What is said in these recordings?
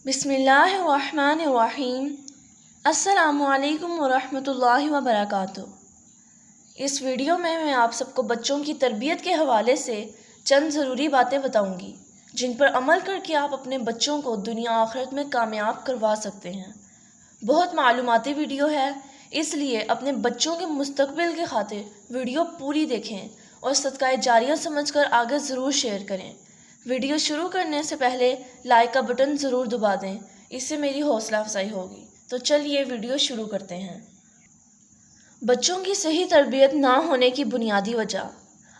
بسم اللہ الرحمن الرحیم۔ السلام علیکم ورحمۃ اللہ وبرکاتہ۔ اس ویڈیو میں آپ سب کو بچوں کی تربیت کے حوالے سے چند ضروری باتیں بتاؤں گی جن پر عمل کر کے آپ اپنے بچوں کو دنیا آخرت میں کامیاب کروا سکتے ہیں۔ بہت معلوماتی ویڈیو ہے، اس لیے اپنے بچوں کے مستقبل کے خاطر ویڈیو پوری دیکھیں اور صدقہ جاریہ سمجھ کر آگے ضرور شیئر کریں۔ ویڈیو شروع کرنے سے پہلے لائک کا بٹن ضرور دبا دیں، اس سے میری حوصلہ افزائی ہوگی۔ تو چلیے ویڈیو شروع کرتے ہیں۔ بچوں کی صحیح تربیت نہ ہونے کی بنیادی وجہ۔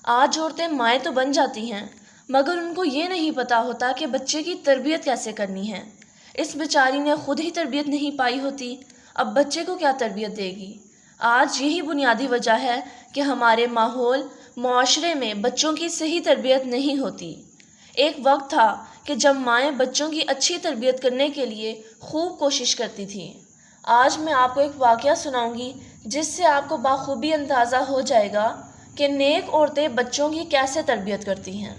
آج عورتیں مائیں تو بن جاتی ہیں مگر ان کو یہ نہیں پتہ ہوتا کہ بچے کی تربیت کیسے کرنی ہے۔ اس بیچاری نے خود ہی تربیت نہیں پائی ہوتی، اب بچے کو کیا تربیت دے گی؟ آج یہی بنیادی وجہ ہے کہ ہمارے ماحول معاشرے میں بچوں کی صحیح تربیت نہیں ہوتی۔ ایک وقت تھا کہ جب مائیں بچوں کی اچھی تربیت کرنے کے لیے خوب کوشش کرتی تھیں۔ آج میں آپ کو ایک واقعہ سناؤں گی جس سے آپ کو بخوبی اندازہ ہو جائے گا کہ نیک عورتیں بچوں کی کیسے تربیت کرتی ہیں۔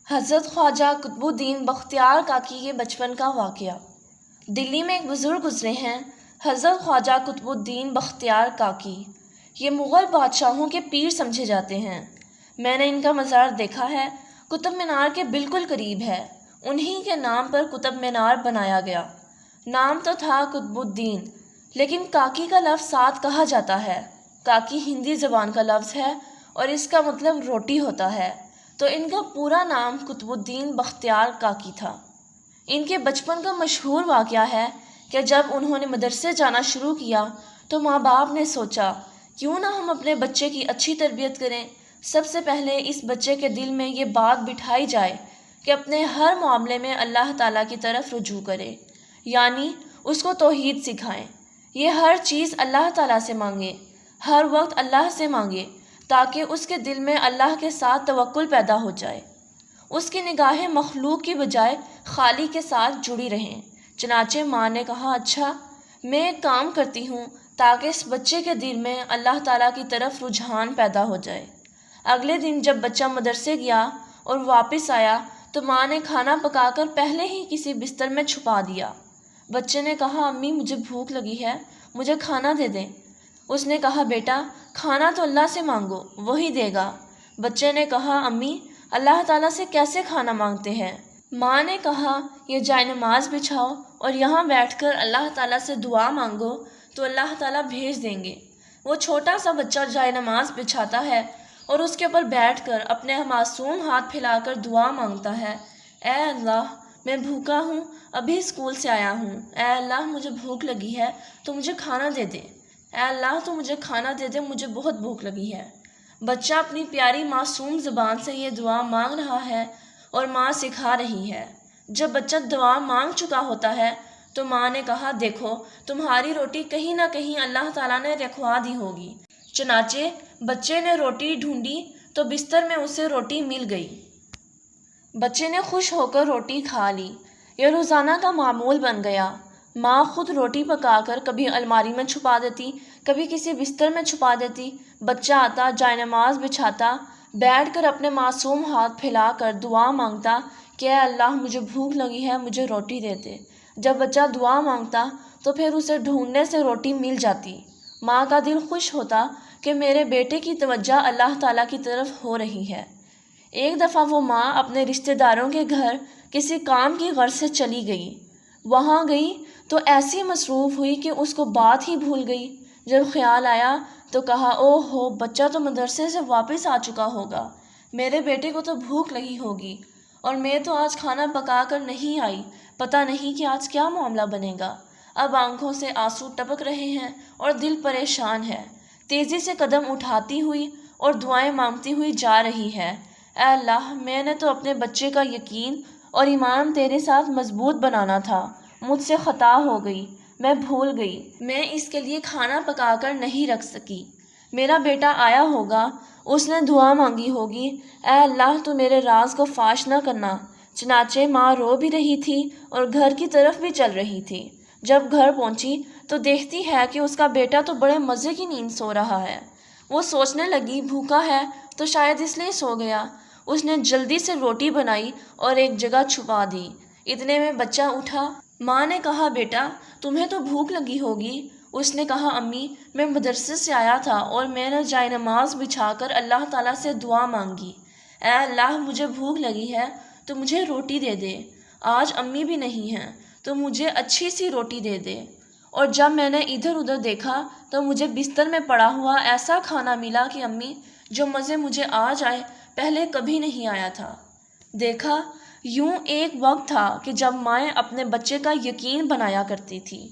حضرت خواجہ قطب الدین بختیار کاکی کے بچپن کا واقعہ۔ دلی میں ایک بزرگ گزرے ہیں، حضرت خواجہ قطب الدین بختیار کاکی۔ یہ مغل بادشاہوں کے پیر سمجھے جاتے ہیں۔ میں نے ان کا مزار دیکھا ہے، قطب مینار کے بالکل قریب ہے۔ انہی کے نام پر قطب مینار بنایا گیا۔ نام تو تھا قطب الدین، لیکن کاکی کا لفظ ساتھ کہا جاتا ہے۔ کاکی ہندی زبان کا لفظ ہے اور اس کا مطلب روٹی ہوتا ہے، تو ان کا پورا نام قطب الدین بختیار کاکی تھا۔ ان کے بچپن کا مشہور واقعہ ہے کہ جب انہوں نے مدرسے جانا شروع کیا تو ماں باپ نے سوچا کیوں نہ ہم اپنے بچے کی اچھی تربیت کریں۔ سب سے پہلے اس بچے کے دل میں یہ بات بٹھائی جائے کہ اپنے ہر معاملے میں اللہ تعالیٰ کی طرف رجوع کرے، یعنی اس کو توحید سکھائیں۔ یہ ہر چیز اللہ تعالیٰ سے مانگے، ہر وقت اللہ سے مانگے تاکہ اس کے دل میں اللہ کے ساتھ توکل پیدا ہو جائے، اس کی نگاہیں مخلوق کی بجائے خالق کے ساتھ جڑی رہیں۔ چنانچہ ماں نے کہا اچھا میں ایک کام کرتی ہوں تاکہ اس بچے کے دل میں اللہ تعالیٰ کی طرف رجحان پیدا ہو جائے۔ اگلے دن جب بچہ مدرسے گیا اور واپس آیا تو ماں نے کھانا پکا کر پہلے ہی کسی بستر میں چھپا دیا۔ بچے نے کہا امی مجھے بھوک لگی ہے، مجھے کھانا دے دیں۔ اس نے کہا بیٹا کھانا تو اللہ سے مانگو، وہی دے گا۔ بچے نے کہا امی اللہ تعالیٰ سے کیسے کھانا مانگتے ہیں؟ ماں نے کہا یہ جائے نماز بچھاؤ اور یہاں بیٹھ کر اللہ تعالیٰ سے دعا مانگو تو اللہ تعالیٰ بھیج دیں گے۔ وہ چھوٹا سا بچہ جائے نماز بچھاتا ہے اور اس کے اوپر بیٹھ کر اپنے معصوم ہاتھ پھیلا کر دعا مانگتا ہے، اے اللہ میں بھوکا ہوں، ابھی اسکول سے آیا ہوں، اے اللہ مجھے بھوک لگی ہے تو مجھے کھانا دے دے، اے اللہ تو مجھے کھانا دے دے، مجھے بہت بھوک لگی ہے۔ بچہ اپنی پیاری معصوم زبان سے یہ دعا مانگ رہا ہے اور ماں سکھا رہی ہے۔ جب بچہ دعا مانگ چکا ہوتا ہے تو ماں نے کہا دیکھو تمہاری روٹی کہیں نہ کہیں اللہ تعالیٰ نے رکھوا دی ہوگی۔ چنانچہ بچے نے روٹی ڈھونڈی تو بستر میں اسے روٹی مل گئی۔ بچے نے خوش ہو کر روٹی کھا لی۔ یہ روزانہ کا معمول بن گیا۔ ماں خود روٹی پکا کر کبھی الماری میں چھپا دیتی، کبھی کسی بستر میں چھپا دیتی۔ بچہ آتا جائے نماز بچھاتا، بیٹھ کر اپنے معصوم ہاتھ پھیلا کر دعا مانگتا کہ اے اللہ مجھے بھوک لگی ہے، مجھے روٹی دے دے۔ جب بچہ دعا مانگتا تو پھر اسے ڈھونڈنے سے روٹی مل جاتی۔ ماں کا دل خوش ہوتا کہ میرے بیٹے کی توجہ اللہ تعالیٰ کی طرف ہو رہی ہے۔ ایک دفعہ وہ ماں اپنے رشتہ داروں کے گھر کسی کام کی غرض سے چلی گئی۔ وہاں گئی تو ایسی مصروف ہوئی کہ اس کو بات ہی بھول گئی۔ جب خیال آیا تو کہا او ہو بچہ تو مدرسے سے واپس آ چکا ہوگا، میرے بیٹے کو تو بھوک لگی ہوگی اور میں تو آج کھانا پکا کر نہیں آئی، پتہ نہیں کہ آج کیا معاملہ بنے گا۔ اب آنکھوں سے آنسو ٹپک رہے ہیں اور دل پریشان ہے۔ تیزی سے قدم اٹھاتی ہوئی اور دعائیں مانگتی ہوئی جا رہی ہے، اے اللہ میں نے تو اپنے بچے کا یقین اور ایمان تیرے ساتھ مضبوط بنانا تھا، مجھ سے خطا ہو گئی، میں بھول گئی، میں اس کے لیے کھانا پکا کر نہیں رکھ سکی۔ میرا بیٹا آیا ہوگا، اس نے دعا مانگی ہوگی، اے اللہ تو میرے راز کو فاش نہ کرنا۔ چنانچہ ماں رو بھی رہی تھی اور گھر کی طرف بھی چل رہی تھی۔ جب گھر پہنچی تو دیکھتی ہے کہ اس کا بیٹا تو بڑے مزے کی نیند سو رہا ہے۔ وہ سوچنے لگی بھوکا ہے تو شاید اس لیے سو گیا۔ اس نے جلدی سے روٹی بنائی اور ایک جگہ چھپا دی۔ اتنے میں بچہ اٹھا۔ ماں نے کہا بیٹا تمہیں تو بھوک لگی ہوگی۔ اس نے کہا امی میں مدرسے سے آیا تھا اور میں نے جائے نماز بچھا کر اللہ تعالیٰ سے دعا مانگی، اے اللہ مجھے بھوک لگی ہے تو مجھے روٹی دے دے، آج امی بھی نہیں ہیں تو مجھے اچھی سی روٹی دے دے۔ اور جب میں نے ادھر ادھر دیکھا تو مجھے بستر میں پڑا ہوا ایسا کھانا ملا کہ امی جو مزے مجھے آج آئے پہلے کبھی نہیں آیا تھا۔ دیکھا یوں ایک وقت تھا کہ جب مائیں اپنے بچے کا یقین بنایا کرتی تھی۔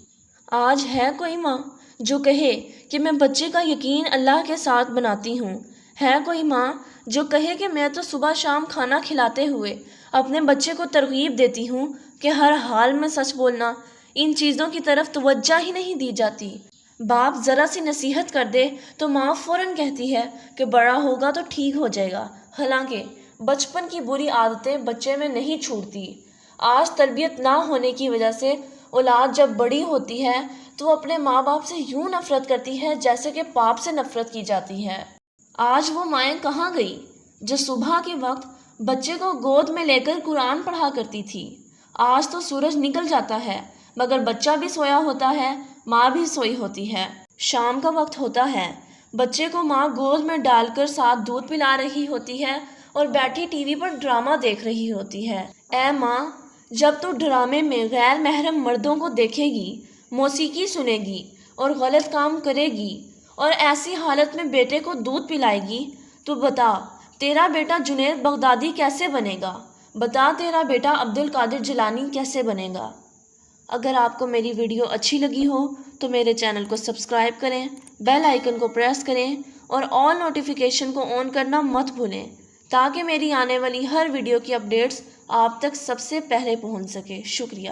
آج ہے کوئی ماں جو کہے کہ میں بچے کا یقین اللہ کے ساتھ بناتی ہوں؟ ہے کوئی ماں جو کہے کہ میں تو صبح شام کھانا کھلاتے ہوئے اپنے بچے کو ترغیب دیتی ہوں کہ ہر حال میں سچ بولنا، ان چیزوں کی طرف توجہ ہی نہیں دی جاتی؟ باپ ذرا سی نصیحت کر دے تو ماں فوراً کہتی ہے کہ بڑا ہوگا تو ٹھیک ہو جائے گا، حالانکہ بچپن کی بری عادتیں بچے میں نہیں چھوٹتی۔ آج تربیت نہ ہونے کی وجہ سے اولاد جب بڑی ہوتی ہے تو وہ اپنے ماں باپ سے یوں نفرت کرتی ہے جیسے کہ پاپ سے نفرت کی جاتی ہے۔ آج وہ مائیں کہاں گئی جو صبح کے وقت بچے کو گود میں لے کر قرآن پڑھا کرتی تھی؟ آج تو سورج نکل جاتا ہے مگر بچہ بھی سویا ہوتا ہے، ماں بھی سوئی ہوتی ہے۔ شام کا وقت ہوتا ہے، بچے کو ماں گود میں ڈال کر ساتھ دودھ پلا رہی ہوتی ہے اور بیٹھی ٹی وی پر ڈرامہ دیکھ رہی ہوتی ہے۔ اے ماں، جب تو ڈرامے میں غیر محرم مردوں کو دیکھے گی، موسیقی سنے گی اور غلط کام کرے گی اور ایسی حالت میں بیٹے کو دودھ پلائے گی تو بتا تیرا بیٹا جنید بغدادی کیسے بنے گا؟ بتا تیرا بیٹا عبد القادر جیلانی کیسے بنے گا؟ اگر آپ کو میری ویڈیو اچھی لگی ہو تو میرے چینل کو سبسکرائب کریں، بیل آئیکن کو پریس کریں اور آل نوٹیفیکیشن کو آن کرنا مت بھولیں تاکہ میری آنے والی ہر ویڈیو کی اپڈیٹس آپ تک سب سے پہلے پہنچ سکے۔ شکریہ۔